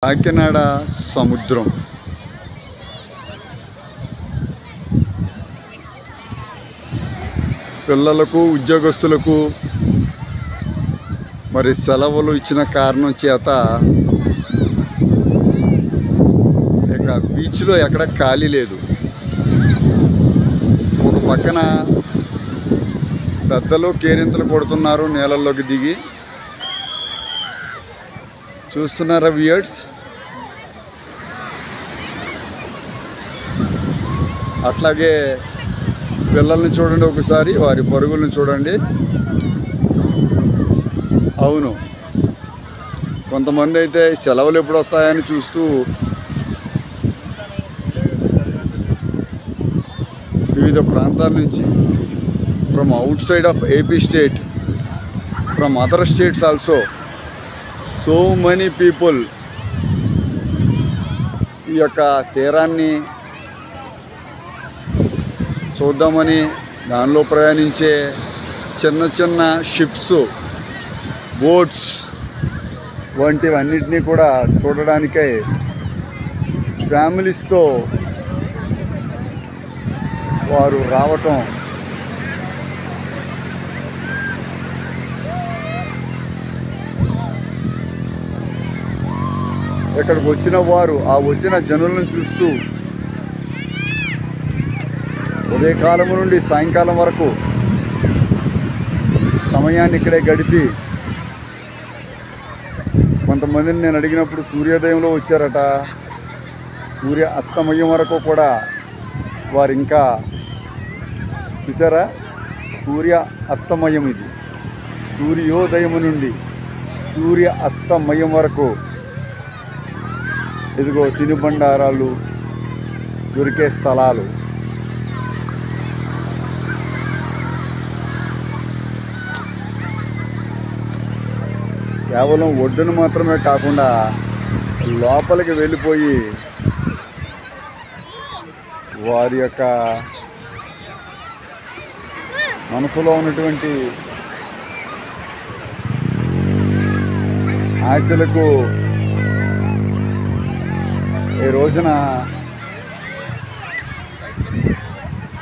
కాకినాడ సముద్రం పిల్లలకు ఉద్యోగస్తులకు మరి సెలవులు ఇచ్చిన కారణం చేత ఇక బీచ్లో ఎక్కడ ఖాళీ లేదు. ఒక పక్కన పెద్దలు కేరింతలు కొడుతున్నారు నీళ్ళల్లోకి దిగి. చూస్తున్నారా వ్యూయర్స్? అట్లాగే పిల్లల్ని చూడండి, ఒకసారి వారి పరుగులను చూడండి. అవును, కొంతమంది అయితే సెలవులు ఎప్పుడు వస్తాయని చూస్తూ వివిధ ప్రాంతాల నుంచి, from out side of AP state, from other states also, so many people ఈ యొక్క తీరాన్ని చూద్దామని దానిలో ప్రయాణించే చిన్న చిన్న షిప్స్, బోట్స్ వంటివన్నిటినీ కూడా చూడడానికై ఫ్యామిలీస్తో వారు రావటం ఇక్కడికి వచ్చిన వారు ఆ వచ్చిన జనులను చూస్తూ ఉదయకాలం నుండి సాయంకాలం వరకు సమయాన్ని ఇక్కడే గడిపి, కొంతమందిని నేను అడిగినప్పుడు సూర్యోదయంలో వచ్చారట, సూర్య అస్తమయం వరకు కూడా వారు ఇంకా చూసారా. సూర్య అస్తమయం, ఇది సూర్యోదయం నుండి సూర్య అస్తమయం వరకు ఇదిగో తినుబండారాలు దొరికే స్థలాలు. కేవలం ఒడ్డును మాత్రమే కాకుండా లోపలికి వెళ్ళిపోయి వారి యొక్క మనసులో ఉన్నటువంటి ఆశలకు ఈ రోజున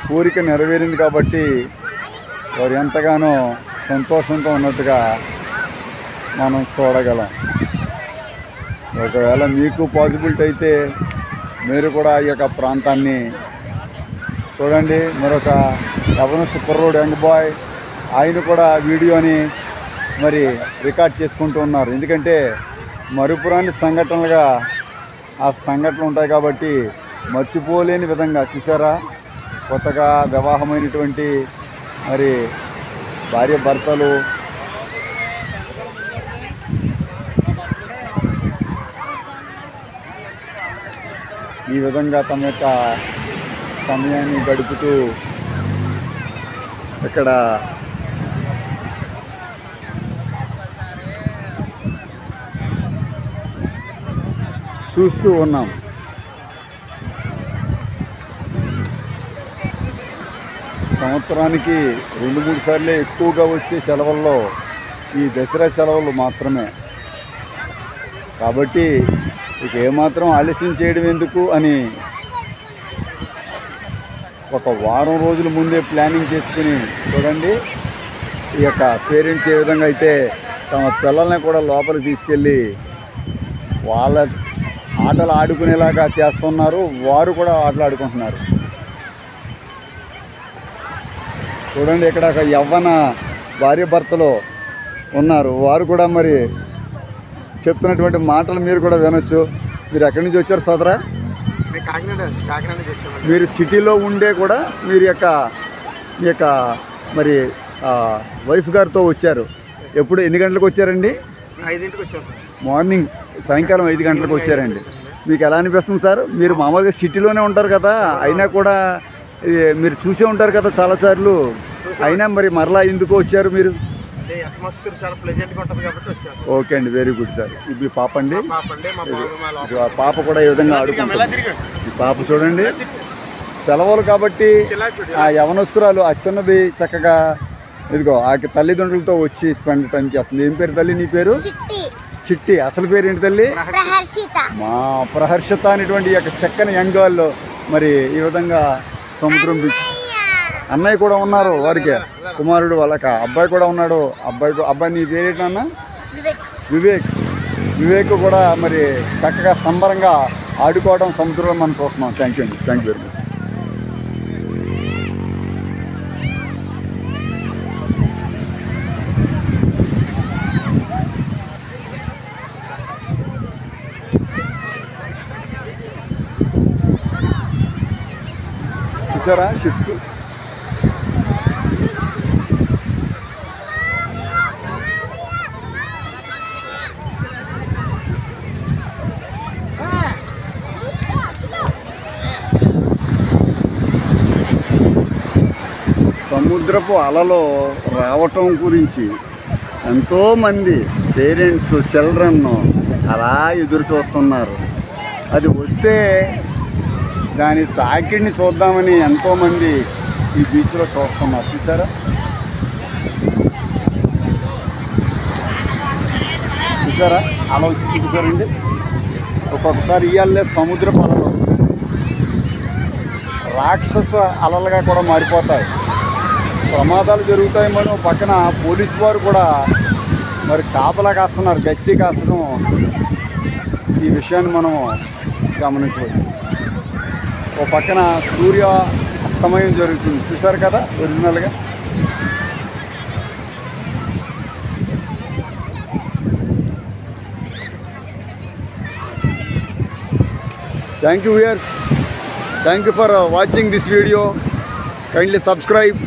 కోరిక నెరవేరింది కాబట్టి వారు ఎంతగానో సంతోషంతో ఉన్నట్టుగా మనం చూడగలం. ఒకవేళ మీకు పాసిబిలిటీ అయితే మీరు కూడా ఈ యొక్క ప్రాంతాన్ని చూడండి. మరొక యవన కుర్రోడు యంగ్ బాయ్, ఆయన కూడా వీడియోని మరి రికార్డ్ చేసుకుంటూ ఉన్నారు. ఎందుకంటే మరుపురాని సంఘటనలుగా ఆ సంఘటనలు ఉంటాయి కాబట్టి మర్చిపోలేని విధంగా. చూసారా, కొత్తగా వివాహమైనటువంటి మరి భార్య భర్తలు ఈ విధంగా తమ యొక్క సమయాన్ని గడుపుతూ ఇక్కడ చూస్తూ ఉన్నాం. సంవత్సరానికి 2-3 సార్లే ఎక్కువగా వచ్చే సెలవుల్లో ఈ దసరా సెలవులు మాత్రమే. కాబట్టి ఇక ఏమాత్రం ఆలస్యం చేయడం ఎందుకు అని ఒక వారం రోజుల ముందే ప్లానింగ్ చేసుకుని చూడండి ఈ యొక్క పేరెంట్స్ ఏ విధంగా అయితే తమ పిల్లల్ని కూడా లోపలికి తీసుకెళ్ళి వాళ్ళ ఆటలు ఆడుకునేలాగా చేస్తున్నారు. వారు కూడా ఆటలు ఆడుకుంటున్నారు. చూడండి, ఇక్కడ ఒక యవ్వన భార్య భర్తలు ఉన్నారు. వారు కూడా మరి చెప్తున్నటువంటి మాటలు మీరు కూడా వినొచ్చు. మీరు ఎక్కడి నుంచి వచ్చారు సోదరా? కాకినాడ నుంచి వచ్చాము. మీరు సిటీలో ఉండే కూడా మీరు మీ యొక్క మరి వైఫ్ గారితో వచ్చారు. ఎప్పుడు ఎన్ని గంటలకు వచ్చారండి? 5ంటికి వచ్చాం సార్. మార్నింగ్, సాయంకాలం 5 గంటలకు వచ్చారండి. మీకు ఎలా అనిపిస్తుంది సార్? మీరు మామూలుగా సిటీలోనే ఉంటారు కదా, అయినా కూడా మీరు చూసే ఉంటారు కదా చాలాసార్లు, అయినా మరి మరలా ఎందుకు వచ్చారు మీరు? అట్మాస్ఫియర్ చాలా ప్లెజెంట్గా ఉంటుంది కాబట్టి వచ్చారు. ఓకే అండి, వెరీ గుడ్ సార్. ఇది పాప అండి. మా పాప కూడా ఈ విధంగా ఆడుకుంటుంది. ఈ పాప చూడండి, సెలవులు కాబట్టి ఆ యవనస్తురాలు అచ్చన్నది చక్కగా ఇదిగో ఆ తల్లిదండ్రులతో వచ్చి స్పెండ్ టైం చేస్తుంది. ఏం పేరు తల్లి నీ పేరు? చిట్టి అసలు పేరు ఏంటి తల్లి? ప్రహర్షిత. మా ప్రహర్షిత అనేటువంటి ఈ యొక్క చక్కని యంగాల్లో మరి ఈ విధంగా సముద్రం బీచ్. అన్నయ్య కూడా ఉన్నారు, వారికి కుమారుడు వాళ్ళక అబ్బాయి కూడా ఉన్నాడు. అబ్బాయి నీ పేరేంటి అన్న? వివేక్. వివేక్ కూడా మరి చక్కగా సంబరంగా ఆడుకోవడం సముద్రంలో మనం చూస్తున్నాం. థ్యాంక్ యూ అండి, థ్యాంక్ యూ వెరీ మచ్. చూసారా షిప్స్? సముద్రపు అలలో రావటం గురించి ఎంతోమంది పేరెంట్స్ చిల్డ్రన్ అలా ఎదురు చూస్తున్నారు. అది వస్తే దాని తాకిడిని చూద్దామని ఎంతోమంది ఈ బీచ్లో చూస్తున్నారు. చూసారా? చూసారా అలా వచ్చి చూసారండి. ఒక్కొక్కసారి ఇవాళ సముద్రపు అలలు రాక్షస అలలుగా కూడా మారిపోతాయి. ప్రమాదాలు జరుగుతాయి. మనం పక్కన పోలీసు వారు కూడా మరి కాపలా కాస్తున్నారు, గస్తీ కాస్తడం. ఈ విషయాన్ని మనం గమనించవచ్చు. ఓ పక్కన సూర్య అస్తమయం జరుగుతుంది, చూసారు కదా ఒరిజినల్గా. Thank you viewers, thank you for watching this video. Kindly subscribe.